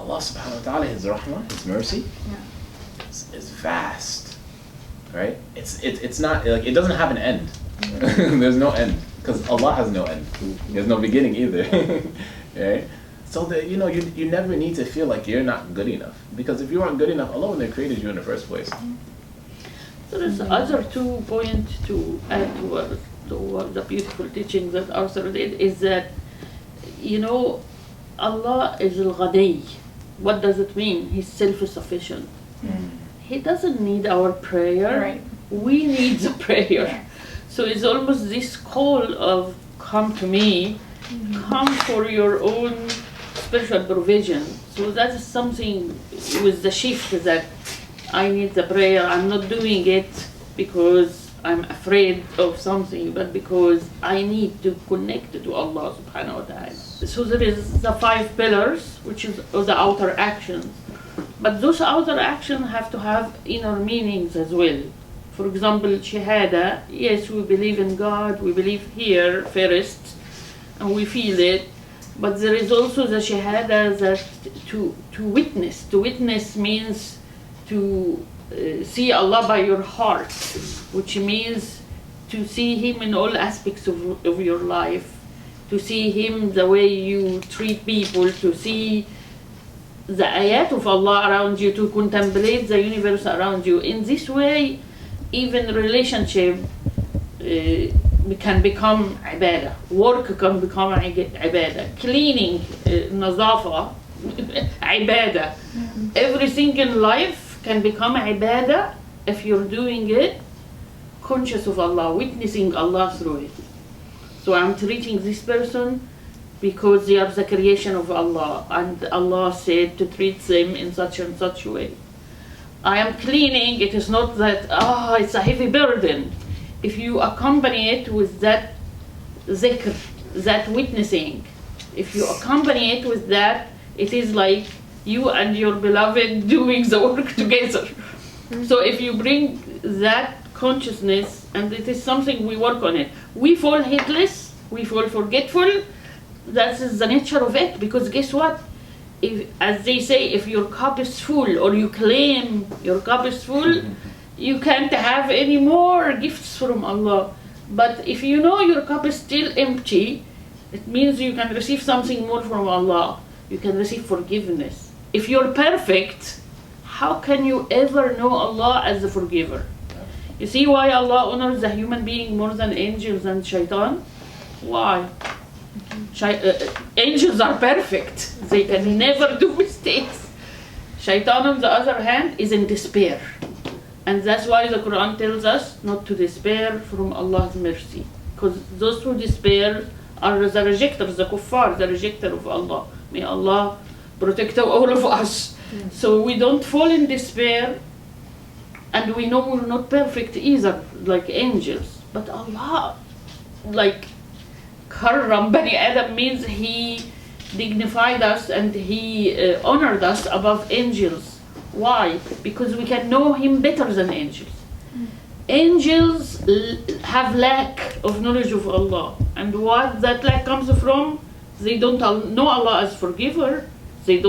Allah subhanahu wa ta'ala, His rahmah, His mercy, is vast, right? It's not, like, it doesn't have an end. There's no end, because Allah has no end. There's no beginning either, right? So that, you know, you never need to feel like you're not good enough, because if you aren't good enough, Allah wouldn't have created you in the first place. So there's other 2 points to add to the beautiful teaching that Arthur did, is that, you know, Allah is al-Ghani. What does it mean? He's self-sufficient. He doesn't need our prayer. Right. We need the prayer. So it's almost this call of come to me, come for your own spiritual provision. So that is something with the shift, that I need the prayer. I'm not doing it because I'm afraid of something, but because I need to connect to Allah subhanahu wa ta'ala. So there is the 5 pillars, which is the outer actions. But those outer actions have to have inner meanings as well. For example, Shahada, yes, we believe in God, we believe here first, and we feel it. But there is also the Shahada that to witness. To witness means to see Allah by your heart, which means to see Him in all aspects of your life, to see Him the way you treat people, to see the ayat of Allah around you, to contemplate the universe around you. In this way, even relationship can become ibadah. Work can become ibadah. Cleaning, nazafa, ibadah. Everything in life can become ibadah if you're doing it conscious of Allah, witnessing Allah through it. So I'm treating this person because they are the creation of Allah, and Allah said to treat them in such and such way. I am cleaning, it is not that, it's a heavy burden. If you accompany it with that zikr, that witnessing, if you accompany it with that, it is like you and your beloved doing the work together. So if you bring that consciousness, and it is something we work on it, we fall heedless, we fall forgetful. That is the nature of it, because guess what? If, as they say, if your cup is full, or you claim your cup is full, you can't have any more gifts from Allah. But if you know your cup is still empty, it means you can receive something more from Allah. You can receive forgiveness. If you're perfect, how can you ever know Allah as the forgiver? You see why Allah honors the human being more than angels and shaitan? Why? Angels are perfect. They can never do mistakes. Shaitan, on the other hand, is in despair. And that's why the Quran tells us not to despair from Allah's mercy. Because those who despair are the rejectors, the kuffar, the rejecter of Allah. May Allah protect all of us. So we don't fall in despair, and we know we're not perfect either, like angels. But Allah, like, Karram Bani Adam means He dignified us and He honored us above angels. Why? Because we can know Him better than angels. Angels have lack of knowledge of Allah. And what that lack comes from? They don't know Allah as forgiver. They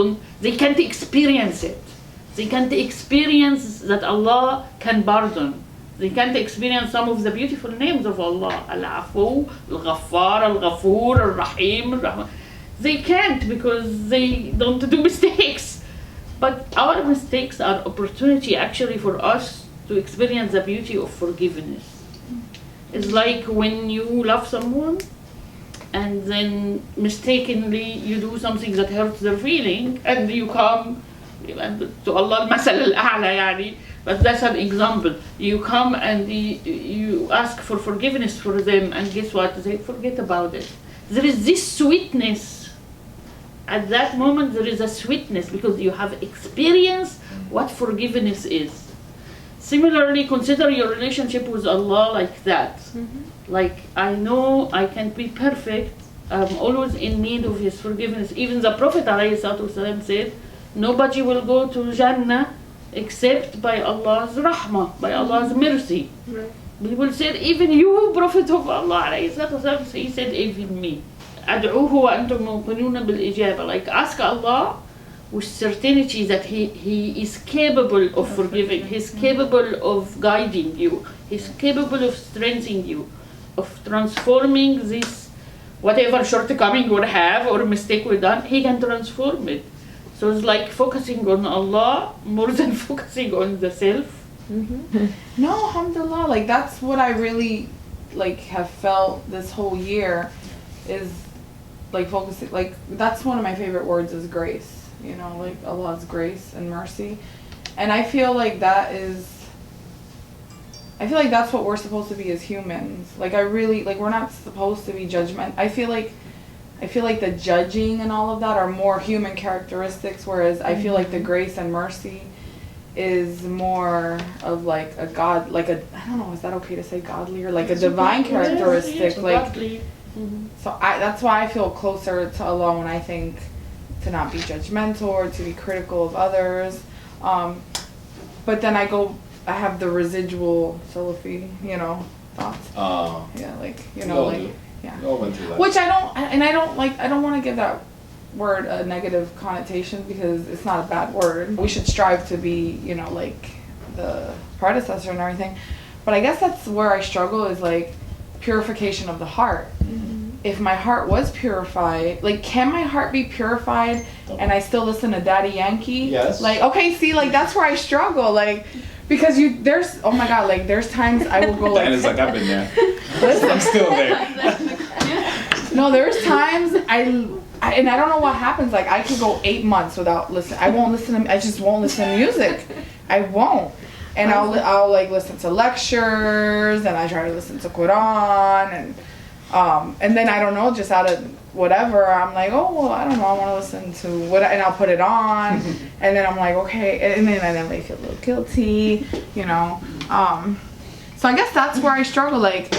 can't experience it. They can't experience that Allah can pardon. They can't experience some of the beautiful names of Allah. Al-Afu, Al-Ghaffar, Al-Ghafoor, Al-Rahim, Al-Rahman. They can't, because they don't do mistakes. But our mistakes are opportunity actually for us to experience the beauty of forgiveness. It's like when you love someone and then mistakenly you do something that hurts their feeling, and you come to Allah al-Masal al-A'la, yani, but that's an example. You come and you ask for forgiveness for them, and guess what? They forget about it. There is this sweetness. At that moment there is a sweetness because you have experienced what forgiveness is. Similarly, consider your relationship with Allah like that. Like, I know I can't be perfect. I'm always in need of His forgiveness. Even the Prophet ﷺ said, nobody will go to Jannah except by Allah's rahmah, by Allah's mercy. Right. People said, even you, Prophet of Allah ﷺ, he said, even me. أدعوه وأنتم موقنون بالإجابة. Like, ask Allah with certainty that he is capable of forgiving, he's capable of guiding you, he's capable of strengthening you, of transforming this, whatever shortcoming we have or mistake we done, he can transform it. So it's like focusing on Allah more than focusing on the self. No, alhamdulillah, like that's what I really like have felt this whole year, is like focusing, like that's one of my favorite words is grace, you know, like Allah's grace and mercy. And I feel like that's what we're supposed to be as humans. Like I really, like we're not supposed to be judgment. I feel like the judging and all of that are more human characteristics, whereas I feel like the grace and mercy is more of like a God, like a, I don't know, is that okay to say godly, or like a divine characteristic, like so that's why I feel closer to Allah when I think to not be judgmental or to be critical of others. But then I have the residual Salafi, you know, thoughts. Oh. Yeah, like, you know, like, yeah. We all went through that. Which I don't want to give that word a negative connotation, because it's not a bad word. We should strive to be, you know, like the predecessor and everything. But I guess that's where I struggle, is like purification of the heart. If my heart was purified, like, can my heart be purified and I still listen to Daddy Yankee? Yes. Like, okay, see, like that's where I struggle, like, because there's, oh my God, like there's times I will go like. And it's like, I've been there. Listen. I'm still there. No, there's times and I don't know what happens. Like I could go 8 months without listening. I just won't listen to music. I won't. And I'll like listen to lectures, and I try to listen to Quran, and then I don't know, just out of whatever, I'm like, oh well, I don't know, I want to listen to what, and I'll put it on, and then I'm like, okay, and then I feel a little guilty, you know. So I guess that's where I struggle. Like,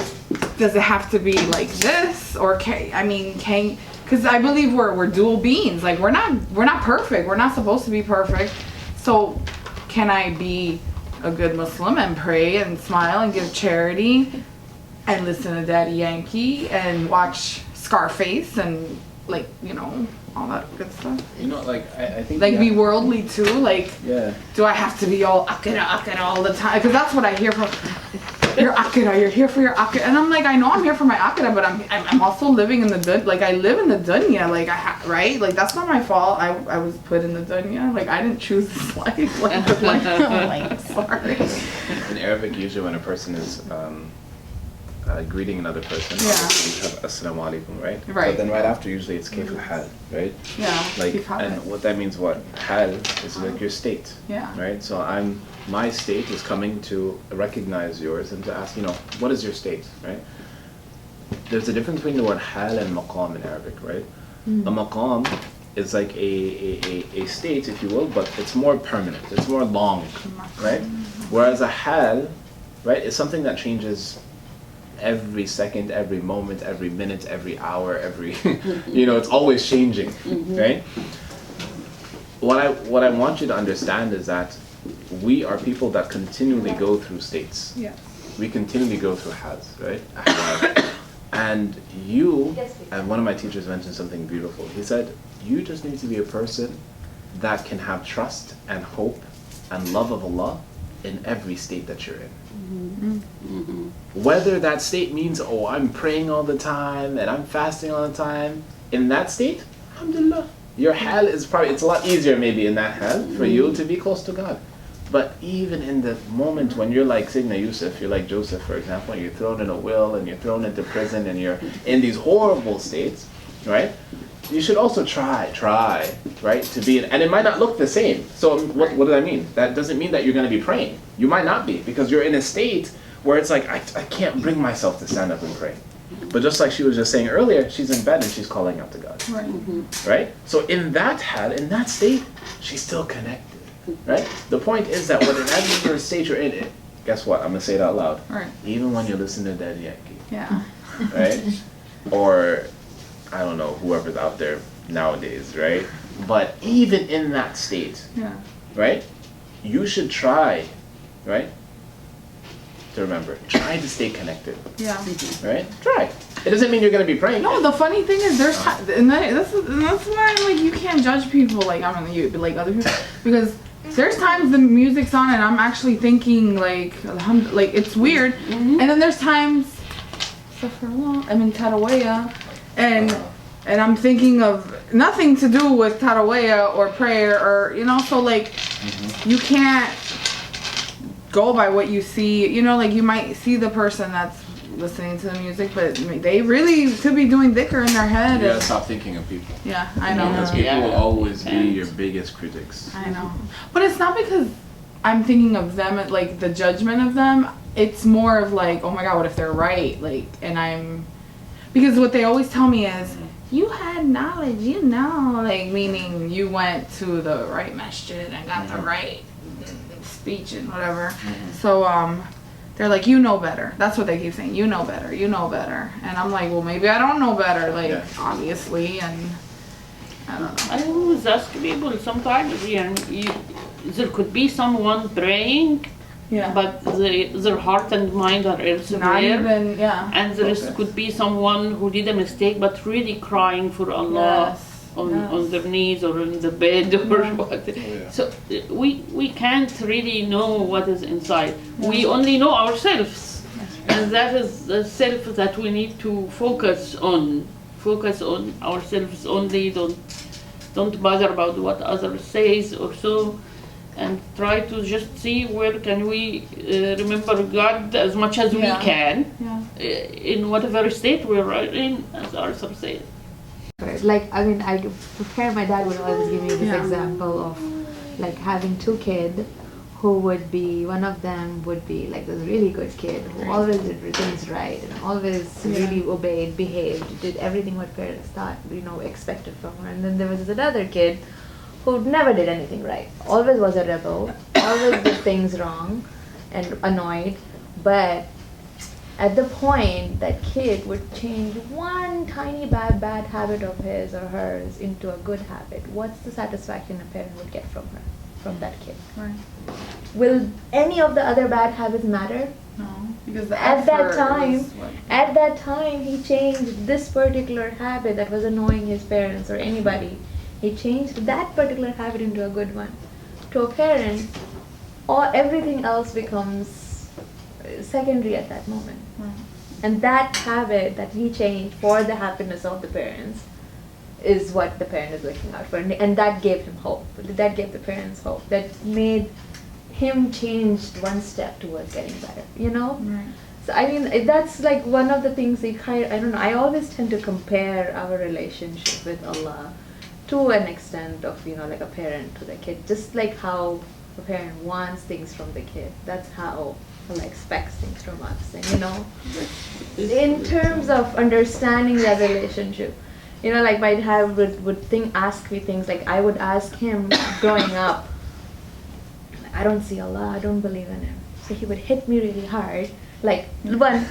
does it have to be like this, or because I believe we're dual beings. Like we're not perfect. We're not supposed to be perfect. So can I be a good Muslim and pray and smile and give charity and listen to Daddy Yankee and watch Scarface and, like, you know, all that good stuff? You know, like I think like be worldly too. Like, yeah. Do I have to be all akira all the time? Because that's what I hear from. You're akira, you're here for your akira, and I'm like, I know I'm here for my akira, but I'm also living in the dunya. Like I live in the dunya, like right, like that's not my fault. I was put in the dunya. Like I didn't choose this life. Like sorry. In Arabic, usually when a person is greeting another person, yeah, you have assalamu alaikum, right? Right. But then right after, usually it's kayf al-hal, right? Yeah. Like, and what that means, what hal is like your state. Yeah. Right. So my state is coming to recognize yours and to ask, you know, what is your state, right? There's a difference between the word hal and maqam in Arabic, right? A maqam is like a state, if you will, but it's more permanent. It's more long, right? Whereas a hal, right, is something that changes every second, every moment, every minute, every hour, every you know, it's always changing, right? What I want you to understand is that we are people that continually go through states. Yeah. We continually go through hals, right? And one of my teachers mentioned something beautiful. He said, you just need to be a person that can have trust and hope and love of Allah in every state that you're in. Whether that state means, oh, I'm praying all the time and I'm fasting all the time, in that state, alhamdulillah, your hal is probably, it's a lot easier maybe in that hal for you to be close to God. But even in the moment when you're like Sayyidina Yusuf, you're like Joseph, for example, and you're thrown in a well and you're thrown into prison and you're in these horrible states, right? You should also try, right, to be, and it might not look the same. So what does that mean? That doesn't mean that you're going to be praying. You might not be, because you're in a state where it's like, I can't bring myself to stand up and pray. But just like she was just saying earlier, she's in bed and she's calling out to God. Right. Right? So in that hal, in that state, she's still connected. Right? The point is that whatever state you're in, guess what? I'm going to say it out loud. Right. Even when you listen to Daddy Yankee. Yeah. Right? Or, I don't know, whoever's out there nowadays, right? But even in that state, Yeah. right? You should try, right? to remember. Try to stay connected. Yeah. Right? Try. It doesn't mean you're gonna be praying. No, the funny thing is, there's and that's why like you can't judge people like you, but like other people, because there's times the music's on and I'm actually thinking like it's weird, and then there's times I'm in Tarawaya, and I'm thinking of nothing to do with Tarawaya or prayer or so like you can't go by what you see. Like you might see the person that's listening to the music, but they really could be doing dhikr in their head. You gotta stop thinking of people. Yeah, I know. Because people will always be your biggest critics. I know. But it's not because I'm thinking of them, like the judgment of them. It's more of like, oh my God, what if they're right? Like, because what they always tell me is, you had knowledge, like meaning you went to the right masjid and got the right speech and whatever. So, they're like, you know better. That's what they keep saying. You know better. You know better. And I'm like, well, maybe I don't know better. Like, obviously, and I don't know. I always ask people sometimes, there could be someone praying, but their heart and mind are elsewhere. Not even, And there could be someone who did a mistake, but really crying for Allah. Yes. On their knees or in the bed or what. So we can't really know what is inside. We only know ourselves, and that is the self that we need to focus on. Focus on ourselves only. Don't bother about what others says or so, and try to just see where can we remember God as much as we can in whatever state we're in, as Arthur said. Like, I mean, my dad would always give me this example of like having two kids who would be, one of them would be like this really good kid who always did things right and always really obeyed, behaved, did everything what parents thought, expected from her. And then there was another kid who never did anything right, always was a rebel, always did things wrong and annoyed, but at the point that kid would change one tiny bad habit of his or hers into a good habit, what's the satisfaction a parent would get from that kid? Right. Will any of the other bad habits matter? No, because at that time he changed this particular habit that was annoying his parents or anybody. He changed that particular habit into a good one. To a parent, everything else becomes secondary at that moment. And that habit that he changed for the happiness of the parents is what the parent is looking out for, and that gave him hope. That gave the parents hope. That made him change one step towards getting better. Right. So I mean, that's like one of the things I don't know. I always tend to compare our relationship with Allah to an extent of like a parent to the kid, just like how a parent wants things from the kid. That's how Allah expects things from us, and in terms of understanding that relationship, like my dad would ask me things like I would ask him growing up, I don't see Allah, I don't believe in him, so he would hit me really hard, like what,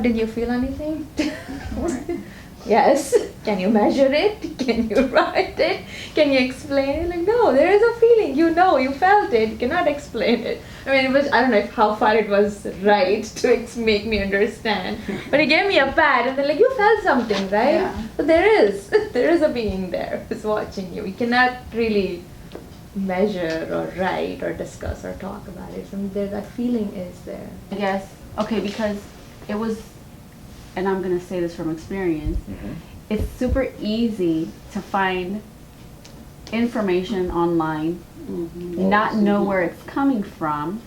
did you feel anything? Yes. Can you measure it? Can you write it? Can you explain it? Like, no, there is a feeling. You felt it. You cannot explain it. I mean, I don't know how far it was right to make me understand. But he gave me a pat and they're like, you felt something, right? Yeah. But there is a being there who's watching you. We cannot really measure or write or discuss or talk about it. That feeling is there. I guess, okay, because it was, and I'm going to say this from experience, it's super easy to find information online, not know where it's coming from,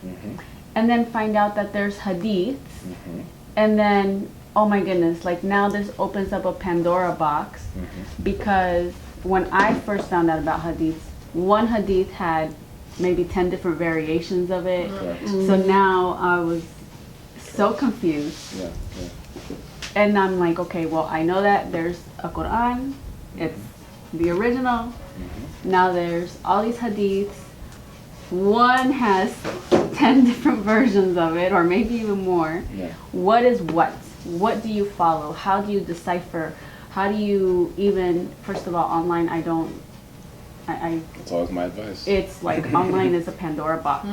and then find out that there's hadiths, and then, oh my goodness, like now this opens up a Pandora box, because when I first found out about hadiths, one hadith had maybe 10 different variations of it, so now I was so confused. And I'm like, okay, well, I know that there's a Quran, it's the original. Now there's all these hadiths. One has 10 different versions of it, or maybe even more. What is what? What do you follow? How do you decipher? How do you even, first of all, online, That's always my advice. It's like online is a Pandora box.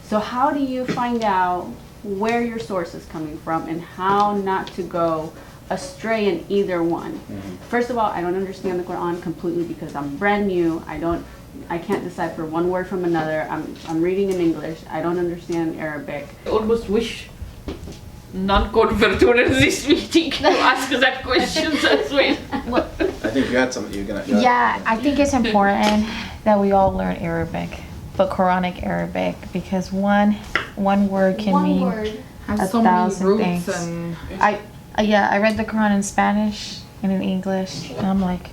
So how do you find out where your source is coming from and how not to go astray in either one? First of all, I don't understand the Quran completely because I'm brand new. I can't decipher one word from another. I'm reading in English. I don't understand Arabic. I almost wish non-convert were in this meeting to ask that questions as well. I think you had something you're gonna. Yeah, I think it's important that we all learn Arabic, but Quranic Arabic, because one word can mean Has a so many thousand roots things. and I read the Quran in Spanish and in English, and I'm like,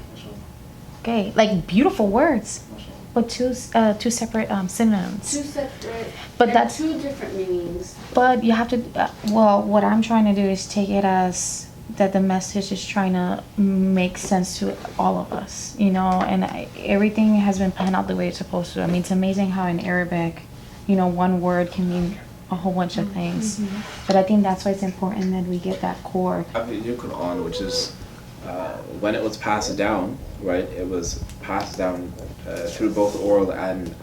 okay, like beautiful words, but two separate synonyms. Two separate, But that's two different meanings. But you have to, well, what I'm trying to do is take it as that the message is trying to make sense to all of us, you know, and everything has been panned out the way it's supposed to. I mean, it's amazing how in Arabic, you know, one word can mean a whole bunch of things. But I think that's why it's important that we get that core. Your Quran, which is when it was passed down, right? It was passed down through both oral and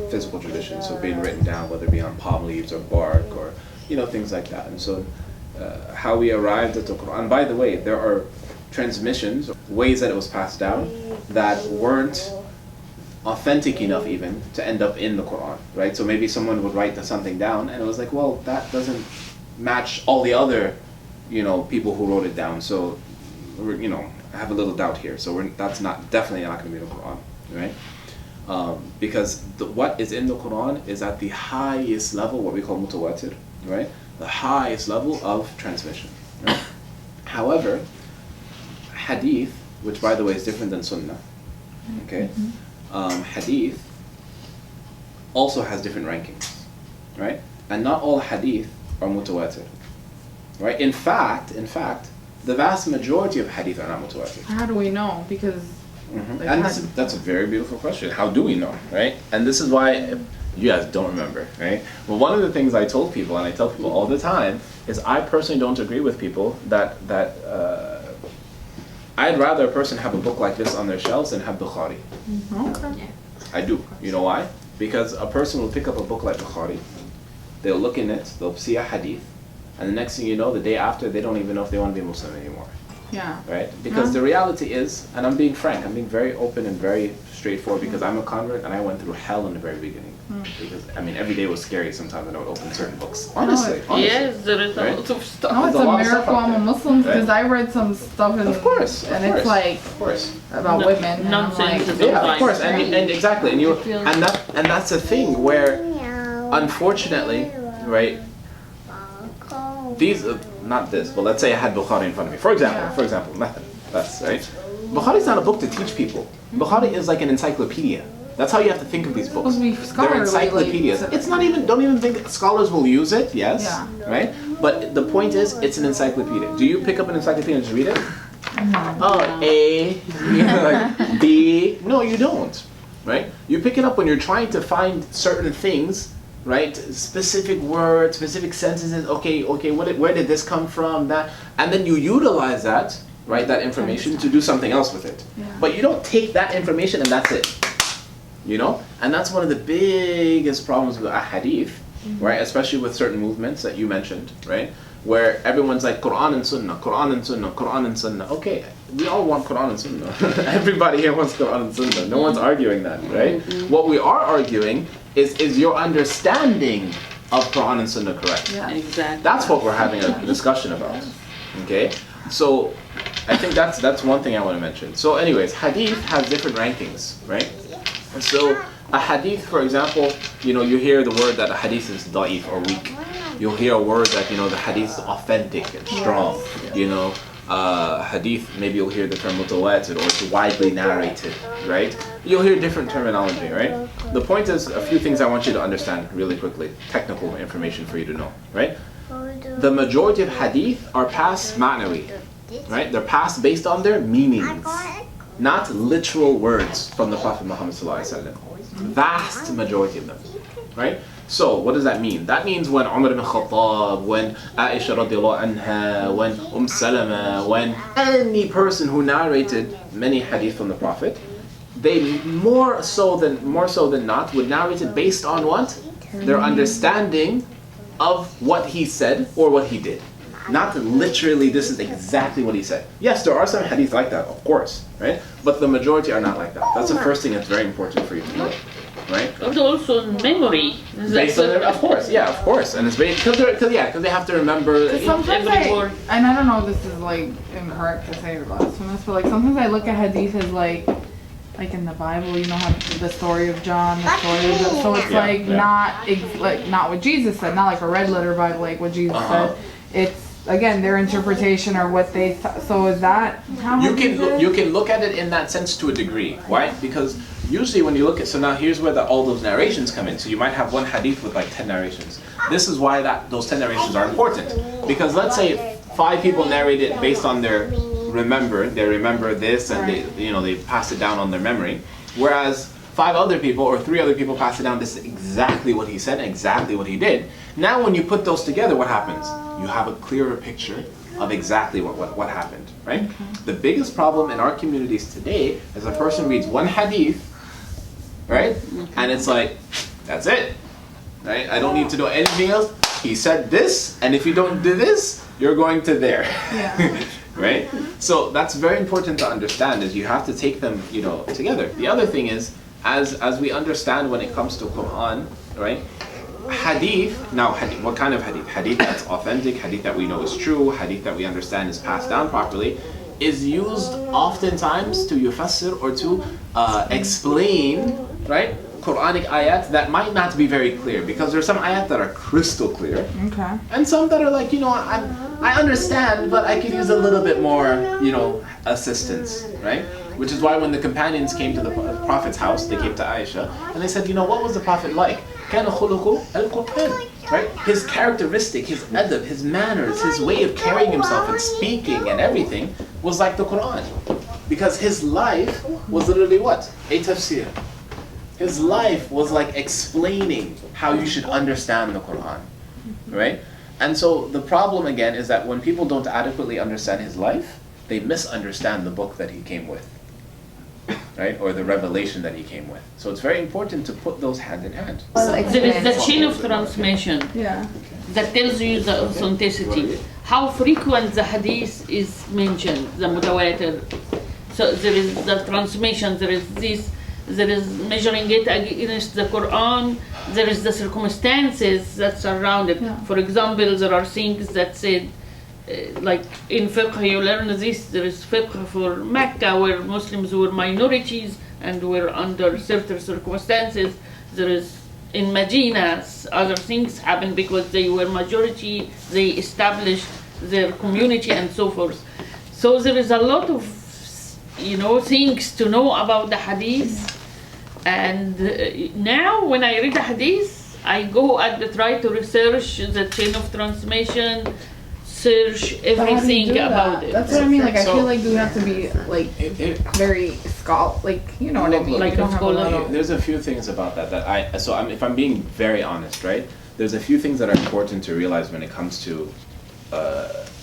physical tradition. So being written down, whether it be on palm leaves or bark or things like that. And so how we arrived at the Quran. By the way, there are transmissions, ways that it was passed down that weren't authentic enough even to end up in the Quran, right? So maybe someone would write something down and it was like, well, that doesn't match all the other, people who wrote it down. So, I have a little doubt here. So that's definitely not going to be the Quran, right? Because what is in the Quran is at the highest level, what we call mutawatir, right? The highest level of transmission. Right? However, hadith, which by the way is different than sunnah, okay? Hadith also has different rankings, right? And not all hadith are mutawatir, right? In fact, the vast majority of hadith are not mutawatir. how do we know? Because like, And that's a very beautiful question. How do we know, right? And this is why you guys don't remember, right? Well, one of the things I told people, and I tell people all the time, is I personally don't agree with people that I'd rather a person have a book like this on their shelves than have Bukhari. okay. I do. You know why? Because a person will pick up a book like Bukhari, they'll look in it, they'll see a hadith, and the next thing you know, the day after, they don't even know if they want to be Muslim anymore. Yeah. Right? Because the reality is, and I'm being frank, I'm being very open and very straightforward because I'm a convert and I went through hell in the very beginning. Because, every day was scary sometimes when I would open certain books. Honestly. Yes, there is a Right? lot of stuff. No, it's There's a a lot of stuff miracle out I'm a there. Muslim because Right? I read some stuff and Of like course. about No- women. And I'm nonsense like, is Yeah, of course, Right. and exactly, and that's the thing where, unfortunately, right? These, not this, but let's say I had Bukhari in front of me. For example, method. That's right. Bukhari's not a book to teach people. Bukhari is like an encyclopedia. That's how you have to think of these books. Supposed to be They're scholarly, encyclopedias. like- It's not even. Don't even think scholars will use it. Yes. Yeah. Right. But the point is, it's an encyclopedia. Do you pick up an encyclopedia and just read it? Oh, A, like B. No, you don't. Right? You pick it up when you're trying to find certain things, right? Specific words, specific sentences. Okay. Where did this come from? That, and then you utilize that, right? That information to do something else with it. Yeah. But you don't take that information and that's it. And that's one of the biggest problems with hadith, right? Especially with certain movements that you mentioned, right? Where everyone's like Quran and Sunnah, Quran and Sunnah, Quran and Sunnah. Okay, we all want Quran and Sunnah. Everybody here wants Quran and Sunnah. No one's arguing that, right? What we are arguing is your understanding of Quran and Sunnah correct? Yeah. Exactly. That's what we're having a discussion about. Okay? So I think that's one thing I want to mention. So anyways, hadith has different rankings, right? So a hadith, for example, you hear the word that a hadith is da'if or weak. You'll hear a word that, the hadith is authentic and strong. Hadith, maybe you'll hear the term mutawatir or it's widely narrated, right? You'll hear different terminology, right? The point is, a few things I want you to understand really quickly, technical information for you to know, right? The majority of hadith are passed ma'nawi, right? They're passed based on their meanings, not literal words from the Prophet Muhammad sallallahu alaihi wasallam. Vast majority of them, right? So what does that mean? That means when Umar ibn Khattab, when Aisha radiallahu anha, when Salama, when any person who narrated many hadith from the Prophet, they more so than not would narrate it based on what? Their understanding of what he said or what he did. Not literally, this is exactly what he said. Yes, there are some hadith like that, of course, right? But the majority are not like that. That's the first thing that's very important for you to know, right? And also memory. Based on of course, yeah, of course, and it's based because they have to remember. Sometimes every word. and I don't know if this is like incorrect to say or blasphemous, but like sometimes I look at hadith as like in the Bible, you know how the story of John, the story of so it's not what Jesus said, not like a red letter Bible, like what Jesus said. It's again their interpretation or what they so is that how you can look at it in that sense to a degree. Why? Because usually when you look at, so now here's where all those narrations come in. So you might have one hadith with like 10 narrations. This is why those 10 narrations are important. Because let's say 5 people narrate it based on their they remember this and they pass it down on their memory. Whereas 5 other people or 3 other people pass it down, this is exactly what he said and exactly what he did. Now when you put those together, what happens? You have a clearer picture of exactly what happened, right? Okay. The biggest problem in our communities today is a person reads one hadith, right? And it's like, that's it, right? I don't need to know anything else. He said this, and if you don't do this, you're going to there. Yeah. Right? So that's very important to understand, is you have to take them, together. The other thing is, as we understand when it comes to Quran, right? Hadith, what kind of hadith? Hadith that's authentic, hadith that we know is true, hadith that we understand is passed down properly, is used oftentimes to yufassir or to explain, right? Quranic ayat that might not be very clear, because there's some ayat that are crystal clear, okay, and some that are like, I understand, but I could use a little bit more, assistance, right? Which is why when the companions came to the Prophet's house, they came to Aisha, and they said, what was the Prophet like? كان خلقه القرآن, right? His characteristic, his adab, his manners, his way of carrying himself and speaking and everything was like the Quran. Because his life was literally what? A tafsir. His life was like explaining how you should understand the Quran, right? And so the problem again is that when people don't adequately understand his life, they misunderstand the book that he came with, right? Or the revelation that he came with. So it's very important to put those hand in hand. There is the chain of transmission that tells you the authenticity. How frequent the hadith is mentioned, the mutawatir. So there is the transmission, there is this, there is measuring it against the Quran, there is the circumstances that surround it. Yeah. For example, there are things that said, like in fiqh you learn this, there is fiqh for Mecca where Muslims were minorities and were under certain circumstances. There is in Medina, other things happened because they were majority, they established their community and so forth. So there is a lot of things to know about the hadith. And now when I read the hadith, I go and try to research the chain of transmission, search everything about it. That's what I mean. Like, I feel like we have to be like very what I mean. Like there's a few things about that if I'm being very honest, right? There's a few things that are important to realize when it comes to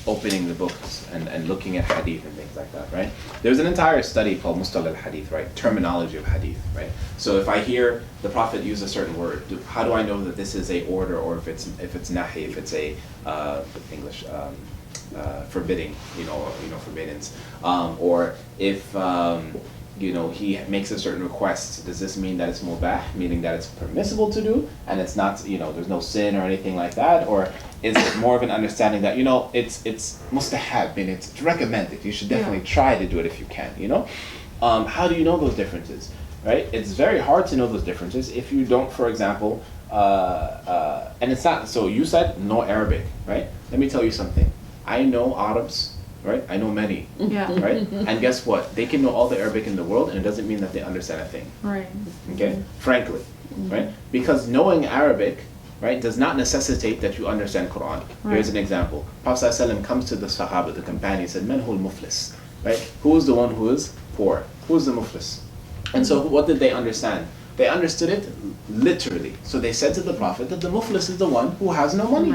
opening the books and looking at hadith and things like that, right? There's an entire study called Mustalah al-Hadith, right? Terminology of hadith, right? So if I hear the Prophet use a certain word, how do I know that this is a order, or if it's nahi, if it's a English forbidding, forbiddance, or if he makes a certain request, does this mean that it's mubah, meaning that it's permissible to do, and it's not, there's no sin or anything like that, or is it more of an understanding that, it's mustahab, meaning it's recommended, you should definitely try to do it if you can, How do you know those differences, right? It's very hard to know those differences if you don't, for example, and it's not, so you said no Arabic, right? Let me tell you something. I know Arabs, right? I know many, right? And guess what? They can know all the Arabic in the world, and it doesn't mean that they understand a thing. Right. Okay? Frankly, right? Because knowing Arabic, right, does not necessitate that you understand Quran. Right. Here's an example. Prophet ﷺ comes to the Sahaba, the companion, said, "Man hul muflis?" Right? Who is the one who is poor? Who is the muflis? And so what did they understand? They understood it literally. So they said to the Prophet that the muflis is the one who has no money.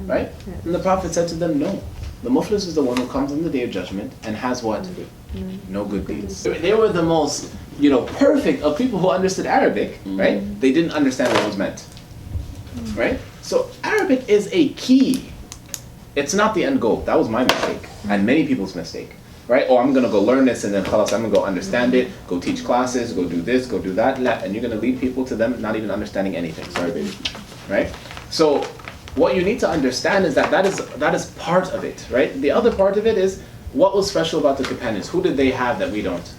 Right? And the Prophet said to them, no. The muflis is the one who comes on the Day of Judgment and has what? No good deeds. They were the most perfect of people who understood Arabic, right? They didn't understand what was meant, right? So Arabic is a key. It's not the end goal. That was my mistake, and many people's mistake, right? Oh, I'm gonna go learn this, and then khalas, I'm gonna go understand it, go teach classes, go do this, go do that, and you're gonna lead people to them not even understanding anything. Sorry, baby, right? So what you need to understand is that is part of it, right? The other part of it is what was special about the companions. Who did they have that we don't?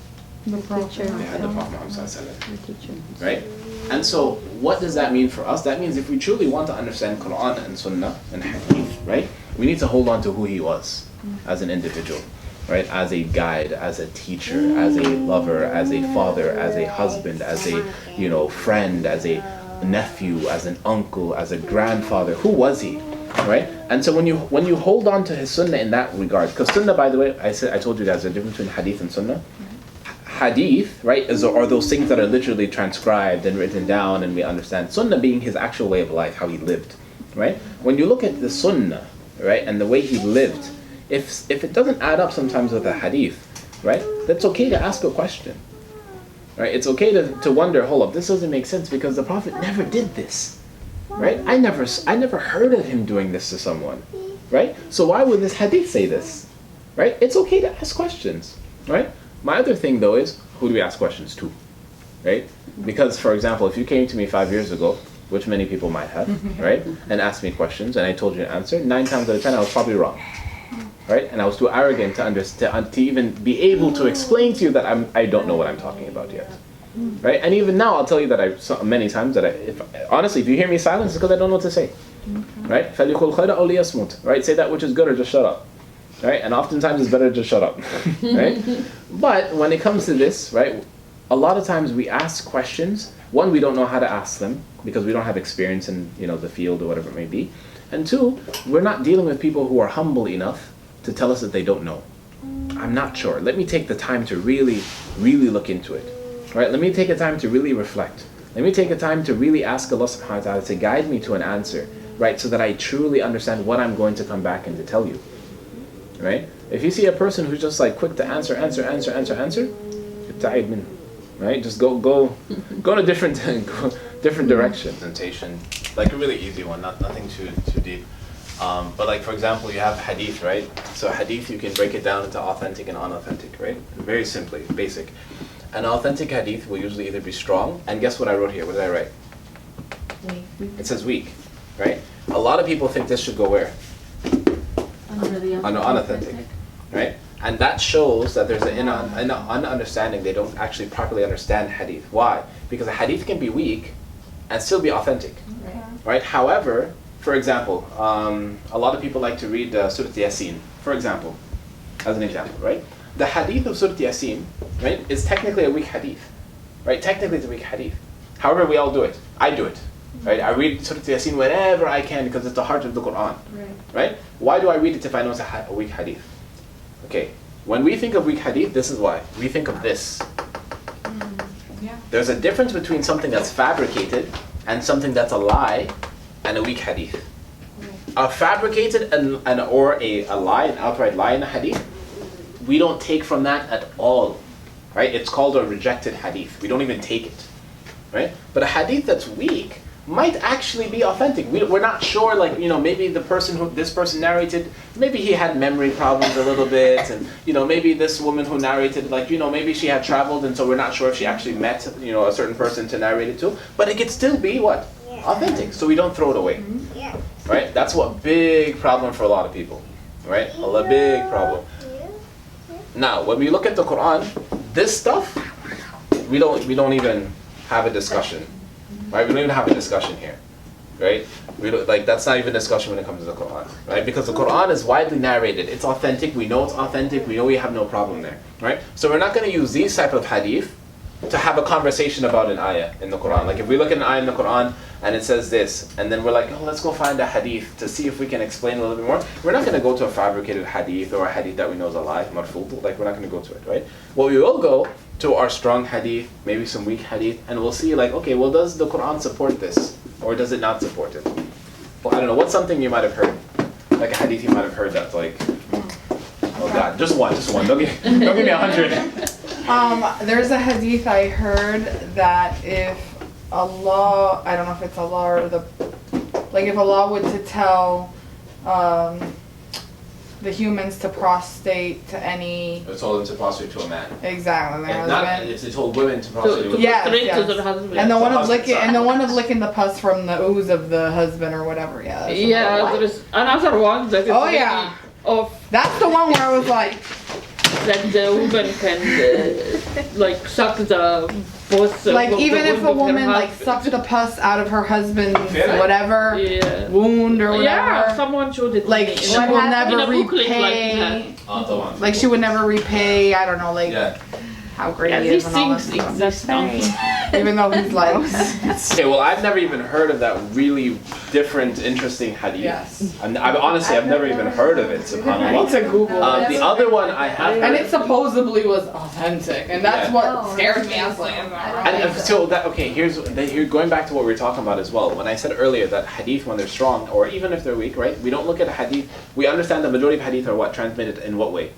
The teacher. They had the Prophet Muhammad sallallahu alaihi wasallam. The teacher. Right? And so what does that mean for us? That means if we truly want to understand Quran and Sunnah and Hadith, right? We need to hold on to who he was as an individual, right? As a guide, as a teacher, as a lover, as a father, as a husband, as a, friend, as a nephew, as an uncle, as a grandfather. Who was he? Right? And so when you hold on to his Sunnah in that regard, because Sunnah, by the way, I told you guys the difference between Hadith and Sunnah. Hadith, right, are those things that are literally transcribed and written down and we understand. Sunnah being his actual way of life, how he lived, right? When you look at the Sunnah, right, and the way he lived, if it doesn't add up sometimes with a Hadith, right, that's okay to ask a question, right? It's okay to wonder, hold up, this doesn't make sense because the Prophet never did this, right? I never heard of him doing this to someone, right? So why would this Hadith say this, right? It's okay to ask questions, right? My other thing, though, is who do we ask questions to, right? Because, for example, if you came to me 5 years ago, which many people might have, right, and asked me questions, and I told you an answer, 9 times out of 10 I was probably wrong, right? And I was too arrogant to understand, to even be able to explain to you that I don't know what I'm talking about yet, right? And even now, I'll tell you that many times that honestly, if you hear me silent, it's because I don't know what to say, right? فَلْيَقُلْ خَيْرًا أَوْ لِيَصْمُتْ, right? Say that which is good or just shut up. Right? And oftentimes it's better to just shut up, right? But when it comes to this, right, a lot of times we ask questions. One, we don't know how to ask them because we don't have experience in, the field or whatever it may be. And two, we're not dealing with people who are humble enough to tell us that they don't know. I'm not sure. Let me take the time to really, really look into it, right? Let me take the time to really reflect. Let me take the time to really ask Allah subhanahu wa ta'ala to guide me to an answer, right? So that I truly understand what I'm going to come back and to tell you. Right? If you see a person who's just like quick to answer, right? Just go in a different direction. Presentation, like a really easy one, nothing too deep. But like for example, you have hadith, right? So hadith, you can break it down into authentic and unauthentic, right? Very simply, basic. An authentic hadith will usually either be strong, and guess what I wrote here? What did I write? Weak. It says weak, right? A lot of people think this should go where? Unauthentic, right? And that shows that there's an understanding. They don't actually properly understand hadith. Why? Because a hadith can be weak and still be authentic, right? However, for example, a lot of people like to read Surah Yasin, for example, as an example, right? The hadith of Surah Yasin, right, is technically a weak hadith, right? Technically it's a weak hadith. However, we all do it. I do it. Right? I read Surah Yasin whenever I can because it's the heart of the Quran. Right? Why do I read it if I know it's a weak hadith? Okay. When we think of weak hadith, this is why. We think of this. There's a difference between something that's fabricated and something that's a lie and a weak hadith. A fabricated or a lie, an outright lie in a hadith, we don't take from that at all. Right? It's called a rejected hadith. We don't even take it. Right? But a hadith that's weak might actually be authentic. We're not sure, like, maybe this person narrated, maybe he had memory problems a little bit, and, maybe this woman who narrated, like, maybe she had traveled, and so we're not sure if she actually met, a certain person to narrate it to, but it could still be, what? Authentic, so we don't throw it away, right? That's what big problem for a lot of people, right? A big problem. Now, when we look at the Quran, this stuff, we don't even have a discussion. Right? We don't even have a discussion here, right? That's not even a discussion when it comes to the Quran, right? Because the Quran is widely narrated. It's authentic. We know it's authentic. We know we have no problem there, right? So we're not going to use these type of hadith to have a conversation about an ayah in the Quran. Like if we look at an ayah in the Quran and it says this, and then we're like, oh, let's go find a hadith to see if we can explain a little bit more. We're not going to go to a fabricated hadith or a hadith that we know is a lie, marfu'. Like we're not going to go to it, right? What we will go to our strong hadith, maybe some weak hadith, and we'll see like, okay, well, does the Quran support this? Or does it not support it? Well, I don't know, what's something you might have heard? Like a hadith you might have heard that's like, oh God, just one. Don't give me 100. There's a hadith I heard that if Allah, I don't know if it's Allah or if Allah were to tell the humans to prostrate to any. They told them to prostrate to a man. Exactly. And not if they told women to prostrate to a man. Yes. To the husband. And the one of husband, licking, sorry. and the one of licking the pus from the ooze of the husband or whatever. Yeah. That's Yeah, there is another one that is Oh, really yeah. of That's the one where I was like, that the woman can like suck the pus. like of the even if wound a of her woman like husband. sucked the pus out of her husband's Yeah. whatever Yeah. wound or Yeah, whatever, someone showed it. like to me. she In a- will in never a booklet like repay. that. The one. Like she would never repay. I don't know, like Yeah. how great Yeah, he these is and all that things stuff. exist. on- Even though he's like, Okay, well, I've never even heard of that really different, interesting hadith. yes. Honestly, I've never even heard of it, I need subhanAllah. to Google it. The other one I have And heard it supposedly was authentic, and that's Yeah. what scares me. I was like, and so that okay, here going back to what we were talking about as well. When I said earlier that hadith, when they're strong or even if they're weak, right? We don't look at a hadith. We understand the majority of hadith are what transmitted in what way?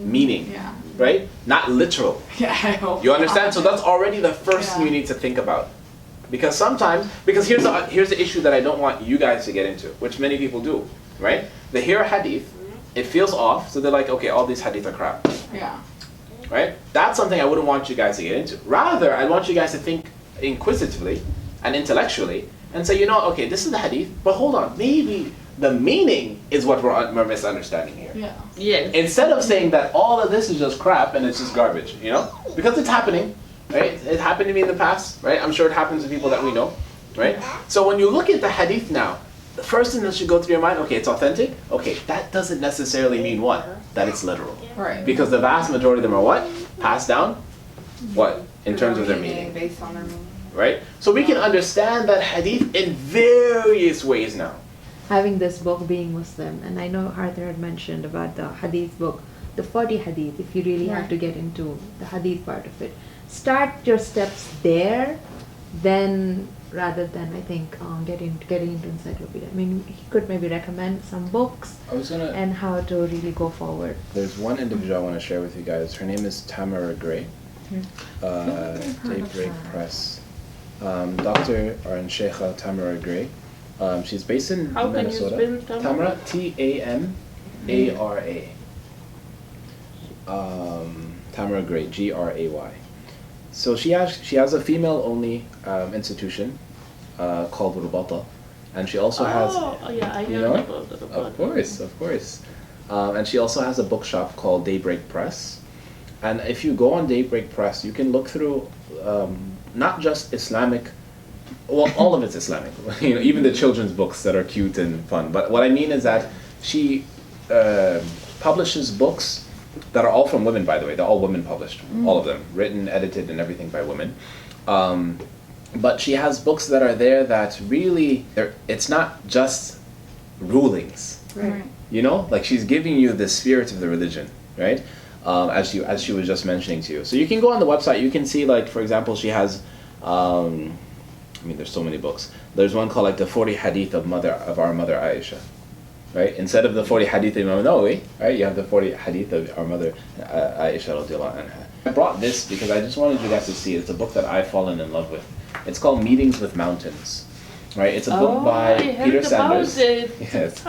Meaning, Yeah. right? Not literal. Yeah, I hope. You understand? So that's already the first thing Yeah. you need to think about. Because sometimes, here's the issue that I don't want you guys to get into, which many people do, right? They hear a hadith, it feels off, so they're like, okay, all these hadith are crap, Yeah. right? That's something I wouldn't want you guys to get into. Rather, I want you guys to think inquisitively and intellectually and say, okay, this is the hadith, but hold on, maybe the meaning is what we're misunderstanding here. Yeah. Yes. Instead of saying that all of this is just crap and it's just garbage, because it's happening, right? It happened to me in the past, right? I'm sure it happens to people that we know, right? So when you look at the hadith now, the first thing that should go through your mind, okay, it's authentic. Okay, that doesn't necessarily mean what? That it's literal. Right. Because the vast majority of them are what? Passed down? What? In terms of their meaning, Based on their meaning. right? So we can understand that hadith in various ways now. Having this book being Muslim, and I know Arthur had mentioned about the hadith book, the 40 hadith, if you really have to get into the hadith part of it. Start your steps there, then rather than I think getting into encyclopedia. I mean, he could maybe recommend some books and how to really go forward. There's one individual I want to share with you guys. Her name is Tamara Gray. Daybreak Press. Dr. or Sheikha Tamara Gray. She's based in How Minnesota. can you spell Tamara? Tamara, Tamara. Tamara Gray, Gray. So she has a female-only institution called Rubata, and she also has. Oh, yeah, I you know know? about that. Of course. And she also has a bookshop called Daybreak Press. And if you go on Daybreak Press, you can look through not just Islamic, well, all of it's Islamic, even the children's books that are cute and fun. But what I mean is that she publishes books that are all from women, by the way. They're all women published, all of them, written, edited, and everything by women. But she has books that are there that really, it's not just rulings. Right. Like she's giving you the spirit of the religion, right? As she was just mentioning to you. So you can go on the website, you can see, like, for example, she has, there's so many books. There's one called, like, the 40 hadith of our mother Aisha, right? Instead of the 40 hadith of Imam Nawawi, right, you have the 40 hadith of our mother Aisha radiallahu anha. I brought this because I just wanted you guys to see it. It's a book that I've fallen in love with. It's called Meetings with Mountains, right? It's a book by I heard Peter about Sanders. it. Yes.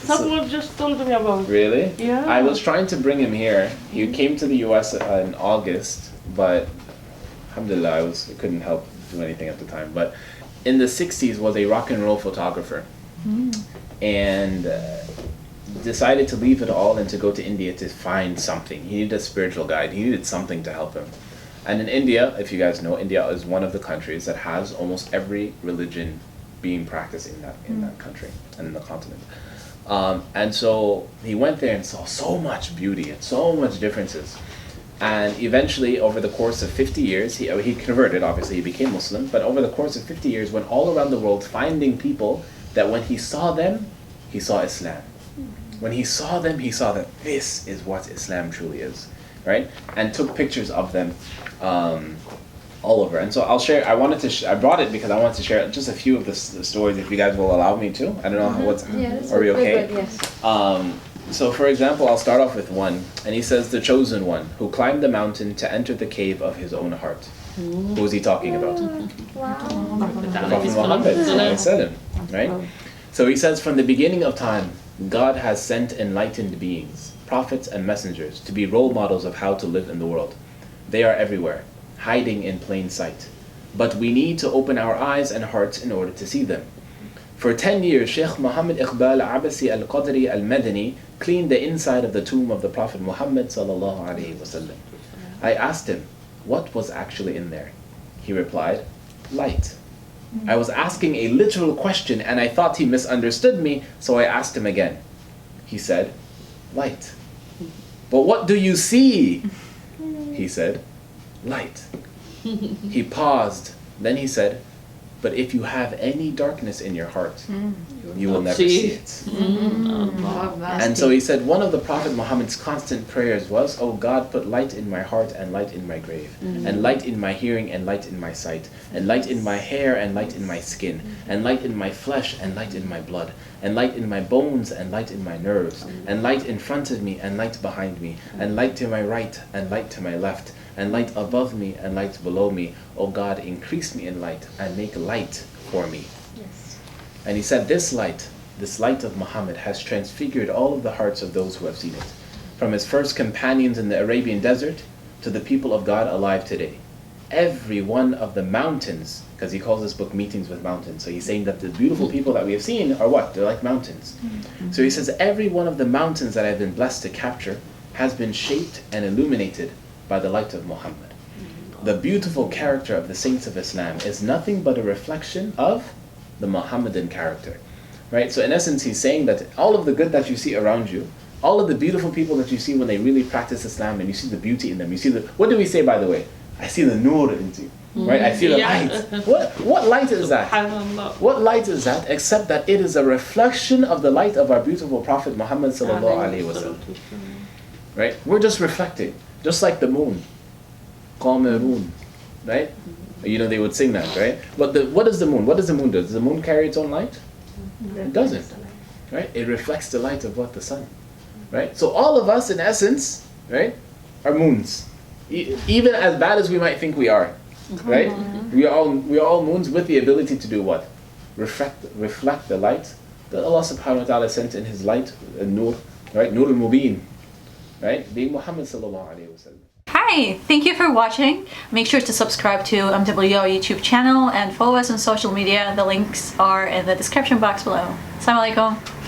Someone just told me about it. Really? Yeah. I was trying to bring him here. He came to the U.S. In August, but alhamdulillah, I couldn't help do anything at the time. But in the 60s was a rock and roll photographer. And decided to leave it all and to go to India to find something. He needed a spiritual guide. He needed something to help him. And in India, if you guys know, India is one of the countries that has almost every religion being practiced in that country and in the continent. And so he went there and saw so much beauty and so much differences. And eventually, over the course of 50 years, he converted, obviously, he became Muslim, but over the course of 50 years, went all around the world finding people that when he saw them, he saw Islam. When he saw them, he saw that this is what Islam truly is, right? And took pictures of them all over. And so I'll share, I brought it because I wanted to share just a few of the stories, if you guys will allow me to. I don't know, are we okay? Good, yes. So for example, I'll start off with one, and he says the chosen one who climbed the mountain to enter the cave of his own heart. Who is he talking about? Prophet Muhammad, right? So he says, from the beginning of time, God has sent enlightened beings, prophets and messengers, to be role models of how to live in the world. They are everywhere, hiding in plain sight. But we need to open our eyes and hearts in order to see them. For 10 years, Sheikh Muhammad Iqbal Abasi al-Qadri al-Madani cleaned the inside of the tomb of the Prophet Muhammad sallallahu alaihi wasallam. I asked him, what was actually in there? He replied, light. I was asking a literal question and I thought he misunderstood me, so I asked him again. He said, light. But what do you see? He said, light. He paused, then he said, but if you have any darkness in your heart, you will never see it. And so he said, one of the Prophet Muhammad's constant prayers was, oh God, put light in my heart and light in my grave, and light in my hearing and light in my sight, and light in my hair and light in my skin, and light in my flesh and light in my blood, and light in my bones and light in my nerves, and light in front of me and light behind me, and light to my right and light to my left, and light above me and light below me. O God, increase me in light and make light for me. Yes. And he said, this light of Muhammad has transfigured all of the hearts of those who have seen it, from his first companions in the Arabian desert to the people of God alive today. Every one of the mountains, because he calls this book Meetings with Mountains, so he's saying that the beautiful people that we have seen are what? They're like mountains. So he says, every one of the mountains that I've been blessed to capture has been shaped and illuminated by the light of Muhammad. The beautiful character of the saints of Islam is nothing but a reflection of the Muhammadan character, right? So in essence, he's saying that all of the good that you see around you, all of the beautiful people that you see when they really practice Islam, and you see the beauty in them, you see the, what do we say, by the way? I see the nur in you, right? I see the light. What light is that? What light is that except that it is a reflection of the light of our beautiful Prophet Muhammad sallallahu alaihi wasallam, right? We're just reflecting. Just like the moon, Qamarun, right? You know, they would sing that, right? But what is the moon? What does the moon do? Does the moon carry its own light? It doesn't, right? It reflects the light of what? The sun, right? So all of us, in essence, right, are moons. Even as bad as we might think we are, right? We are all moons with the ability to do what? Reflect the light that Allah subhanahu wa ta'ala sent in His light, Nur, right? Nur al-Mubin. Right? Being Muhammad sallallahu alaihi wasallam. Hi, thank you for watching. Make sure to subscribe to MWO YouTube channel and follow us on social media. The links are in the description box below. Assalamu alaikum.